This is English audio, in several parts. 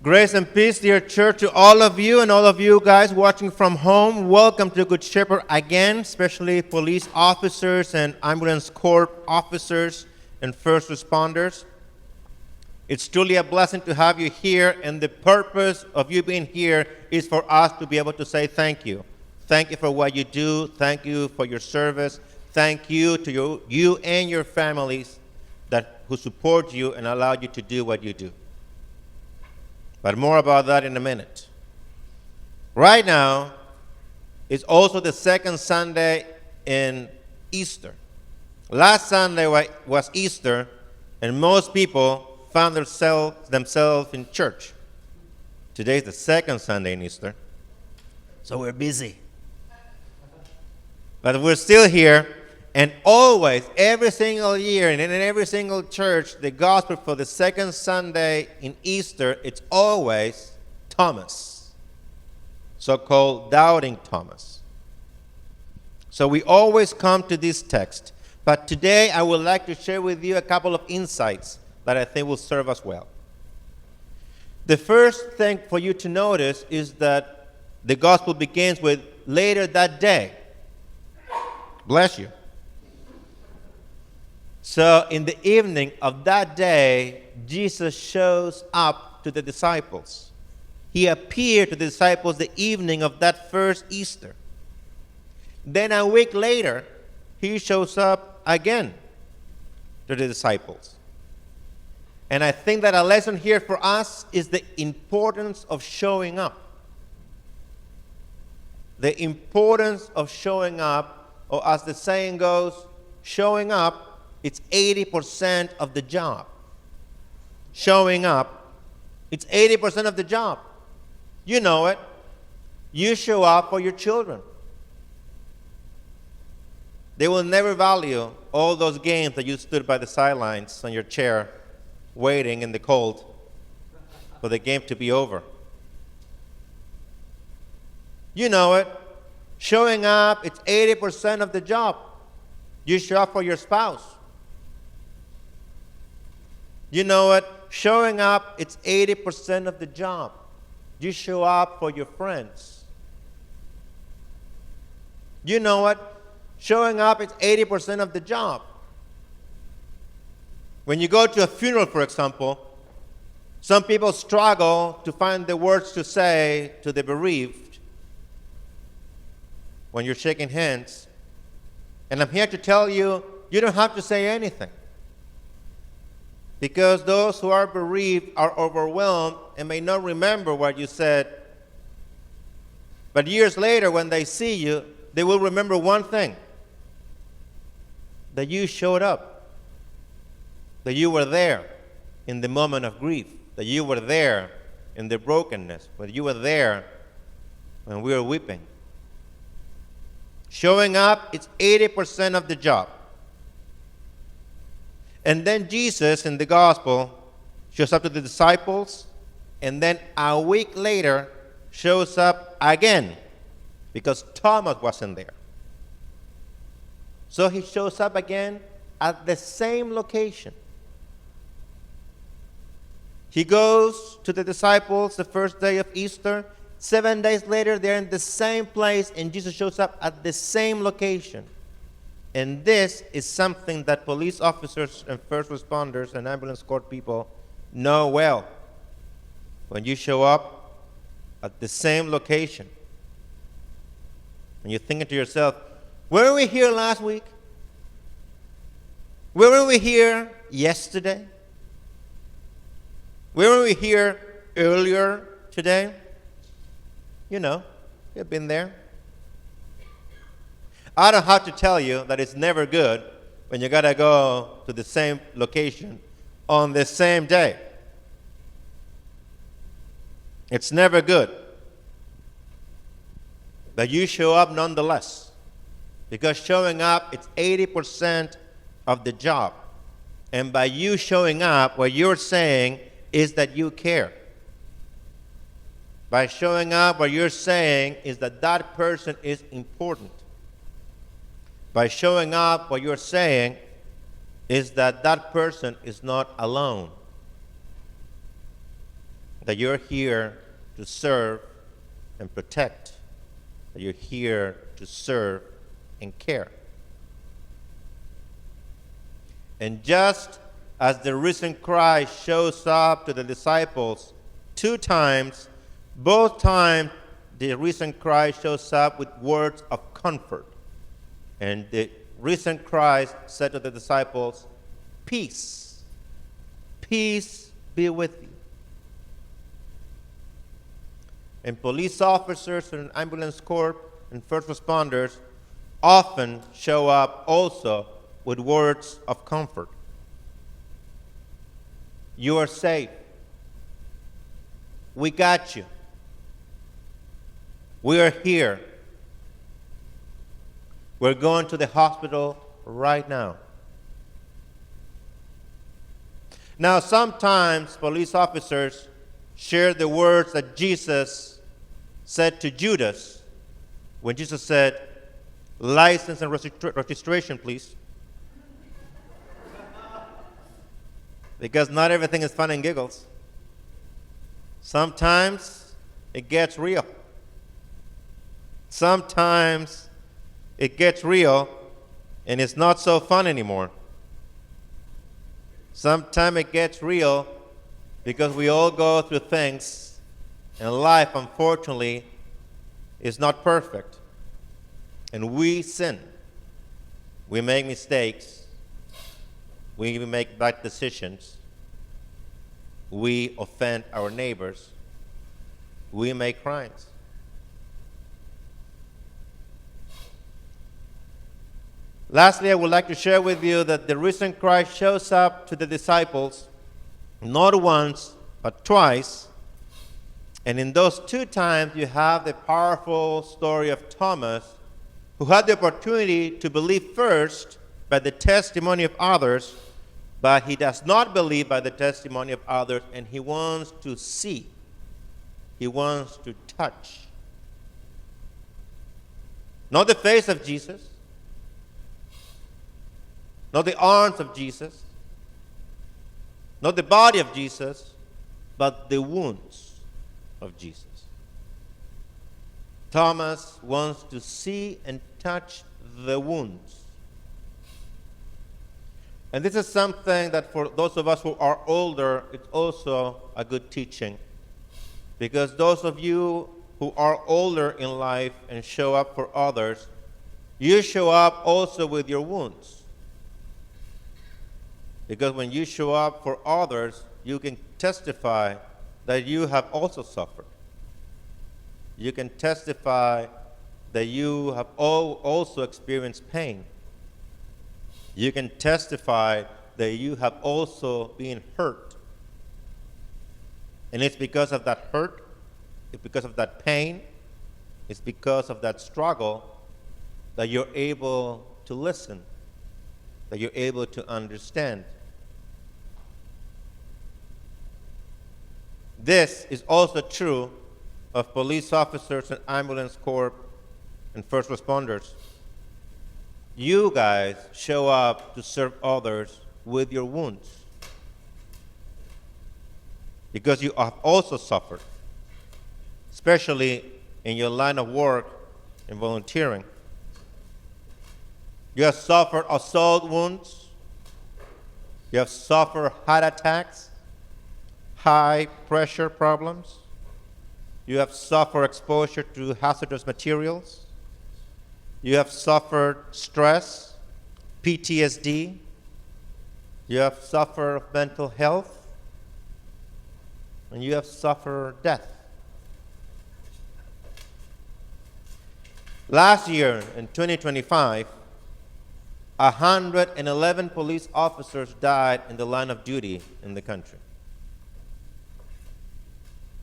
Grace and peace, dear church, to all of you and all of you guys watching from home. Welcome to Good Shepherd again, especially police officers and ambulance corps officers and first responders. It's truly a blessing to have you here, and the purpose of you being here is for us to be able to say thank you. Thank you for what you do. Thank you for your service. Thank you to you and your families who support you and allow you to do what you do. But more about that in a minute. Right now is also the second Sunday in Easter. Last Sunday was Easter, and most people found themselves in church. Today is the second Sunday in Easter, so we're busy. But we're still here, and always, every single year, and in every single church, the gospel for the second Sunday in Easter, it's always Thomas, so-called doubting Thomas. So we always come to this text. But today, I would like to share with you a couple of insights that I think will serve us well. The first thing for you to notice is that the gospel begins with later that day. Bless you. So in the evening of that day, Jesus shows up to the disciples. He appeared to the disciples the evening of that first Easter. Then a week later, he shows up again to the disciples. And I think that a lesson here for us is the importance of showing up. The importance of showing up, or as the saying goes, showing up, it's 80% of the job. Showing up, it's 80% of the job. You know it. You show up for your children. They will never value all those games that you stood by the sidelines on your chair, waiting in the cold for the game to be over. You know it. Showing up, it's 80% of the job. You show up for your spouse. You know it. Showing up, it's 80% of the job. You show up for your friends. You know it. Showing up, it's 80% of the job. When you go to a funeral, for example, some people struggle to find the words to say to the bereaved when you're shaking hands. And I'm here to tell you, you don't have to say anything. Because those who are bereaved are overwhelmed and may not remember what you said. But years later, when they see you, they will remember one thing: that you showed up, that you were there in the moment of grief, that you were there in the brokenness, that you were there when we were weeping. Showing up, it's 80% of the job. And then Jesus in the gospel shows up to the disciples, and then a week later shows up again because Thomas wasn't there. So he shows up again at the same location. He goes to the disciples the first day of Easter. 7 days later, they're in the same place, and Jesus shows up at the same location. And this is something that police officers and first responders and ambulance corps people know well. When you show up at the same location, and you're thinking to yourself, were we here last week? Were we here yesterday? Were we here earlier today? You know, you've been there. I don't have to tell you that it's never good when you got to go to the same location on the same day. It's never good. But you show up nonetheless. Because showing up, it's 80% of the job. And by you showing up, what you're saying is that you care. By showing up, what you're saying is that that person is important. By showing up, what you're saying is that that person is not alone. that you're here to serve and protect, that you're here to serve and care. And just as the risen Christ shows up to the disciples 2 times, both times the risen Christ shows up with words of comfort. And the risen Christ said to the disciples, "Peace, peace be with you." And police officers and ambulance corps and first responders often show up also with words of comfort. You are safe. We got you. We are here. We're going to the hospital right now. Now, sometimes police officers share the words that Jesus said to Judas when Jesus said, "License and registration, please." Because not everything is fun and giggles. Sometimes it gets real. Sometimes it gets real and it's not so fun anymore. Sometimes it gets real because we all go through things, and life, unfortunately, is not perfect. And we sin. We make mistakes. We make bad decisions. We offend our neighbors. We make crimes. Lastly, I would like to share with you that the risen Christ shows up to the disciples not once, but twice. And in those 2 times, you have the powerful story of Thomas, who had the opportunity to believe first by the testimony of others, but he does not believe by the testimony of others, and he wants to see. He wants to touch. Not the face of Jesus, not the arms of Jesus, not the body of Jesus, but the wounds of Jesus. Thomas wants to see and touch the wounds. And this is something that for those of us who are older, it's also a good teaching. Because those of you who are older in life and show up for others, you show up also with your wounds. Because when you show up for others, you can testify that you have also suffered. You can testify that you have also experienced pain. You can testify that you have also been hurt. And it's because of that hurt, it's because of that pain, it's because of that struggle that you're able to listen, that you're able to understand. This is also true of police officers and ambulance corps and first responders. You guys show up to serve others with your wounds because you have also suffered, especially in your line of work and volunteering. You have suffered assault wounds. You have suffered heart attacks, high pressure problems. You have suffered exposure to hazardous materials. You have suffered stress, PTSD. You have suffered mental health. And you have suffered death. Last year, in 2025, 111 police officers died in the line of duty in the country.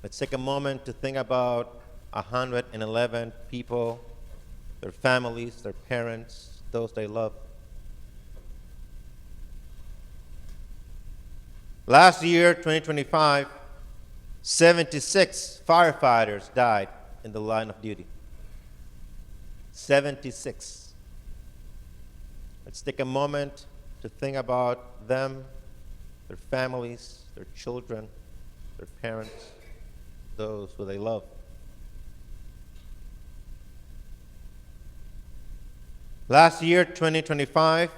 Let's take a moment to think about 111 people, their families, their parents, those they love. Last year, 2025, 76 firefighters died in the line of duty. 76. Let's take a moment to think about them, their families, their children, their parents. those who they love. Last year, 2025,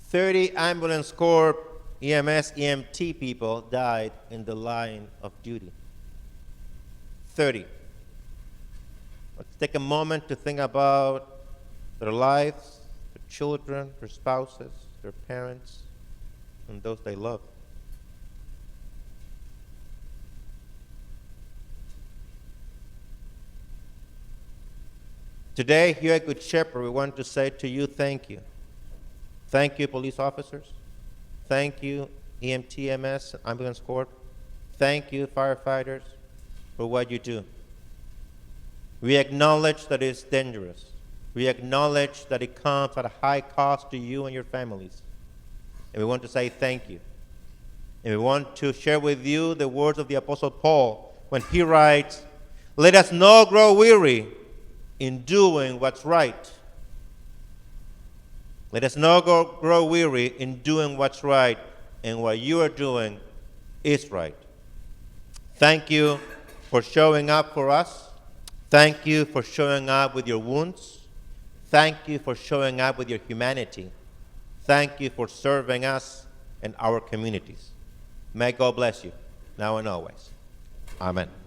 30 ambulance corps, EMS, EMT people died in the line of duty. 30. Let's take a moment to think about their lives, their children, their spouses, their parents, and those they love. Today, here at Good Shepherd, we want to say to you, thank you. Thank you, police officers. Thank you, EMT, EMS, Ambulance Corps. Thank you, firefighters, for what you do. We acknowledge that it's dangerous. We acknowledge that it comes at a high cost to you and your families. And we want to say thank you. And we want to share with you the words of the Apostle Paul when he writes, "Let us not grow weary in doing what's right." Let us not grow weary in doing what's right, and what you are doing is right. Thank you for showing up for us. Thank you for showing up with your wounds. Thank you for showing up with your humanity. Thank you for serving us and our communities. May God bless you, now and always. Amen.